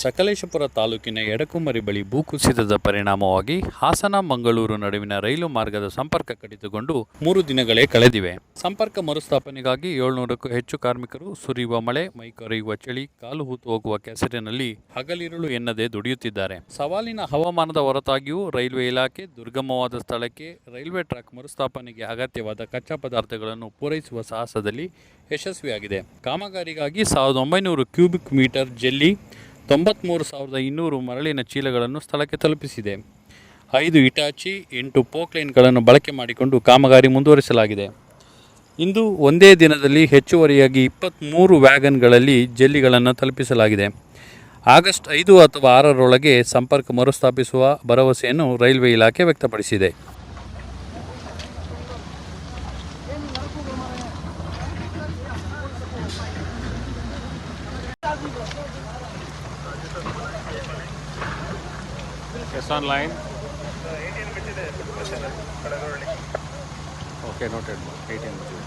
ಸಕಲೇಶಪುರ ತಾಲೂಕಿನ ಎಡಕುಮರಿ ಬಳಿ ಭೂಕುಸಿತದ ಪರಿಣಾಮವಾಗಿ ಹಾಸನ ಮಂಗಳೂರು ನಡುವಿನ ರೈಲು ಮಾರ್ಗದ ಸಂಪರ್ಕ ಕಡಿತಗೊಂಡು 3 ದಿನಗಳೇ ಕಳೆದಿವೆ. ಸಂಪರ್ಕ ಮರುಸ್ಥಾಪನೆಗಾಗಿ 700ಕ್ಕೂ ಹೆಚ್ಚು ಕಾರ್ಮಿಕರು ಸುರಿಯುವ ಮಳೆ, ಮೈಕೊರೆಯುವ ಚಳಿ, ಕಾಲು ಹೂತು ಹೋಗುವ ಕೆಸರಿನಲ್ಲಿ ಹಗಲಿರುಳು ಎನ್ನದೇ ದುಡಿಯುತ್ತಿದ್ದಾರೆ. ಸವಾಲಿನ ಹವಾಮಾನದ ಹೊರತಾಗಿಯೂ ರೈಲ್ವೆ ಇಲಾಖೆ ದುರ್ಗಮವಾದ ಸ್ಥಳಕ್ಕೆ ರೈಲ್ವೆ ಟ್ರ್ಯಾಕ್ ಮರುಸ್ಥಾಪನೆಗೆ ಅಗತ್ಯವಾದ ಕಚ್ಚಾ ಪದಾರ್ಥಗಳನ್ನು ಪೂರೈಸುವ ಸಾಹಸದಲ್ಲಿ ಯಶಸ್ವಿಯಾಗಿದೆ. ಕಾಮಗಾರಿಗಾಗಿ 1900 ಕ್ಯೂಬಿಕ್ ಮೀಟರ್ ಜೆಲ್ಲಿ, 93,200 ಮರಳಿನ ಚೀಲಗಳನ್ನು ಸ್ಥಳಕ್ಕೆ ತಲುಪಿಸಿದೆ. 5 ಇಟಾಚಿ, 8 ಪೋಕ್ಲೈನ್ಗಳನ್ನು ಬಳಕೆ ಮಾಡಿಕೊಂಡು ಕಾಮಗಾರಿ ಮುಂದುವರಿಸಲಾಗಿದೆ. ಇಂದು ಒಂದೇ ದಿನದಲ್ಲಿ ಹೆಚ್ಚುವರಿಯಾಗಿ 23 ವ್ಯಾಗನ್ಗಳಲ್ಲಿ ಜೆಲ್ಲಿಗಳನ್ನು ತಲುಪಿಸಲಾಗಿದೆ. ಆಗಸ್ಟ್ 5 ಅಥವಾ 6ರೊಳಗೆ ಸಂಪರ್ಕ ಮರುಸ್ಥಾಪಿಸುವ ಭರವಸೆಯನ್ನು ರೈಲ್ವೆ ಇಲಾಖೆ ವ್ಯಕ್ತಪಡಿಸಿದೆ. Yes, online. Okay, noted. 18 June.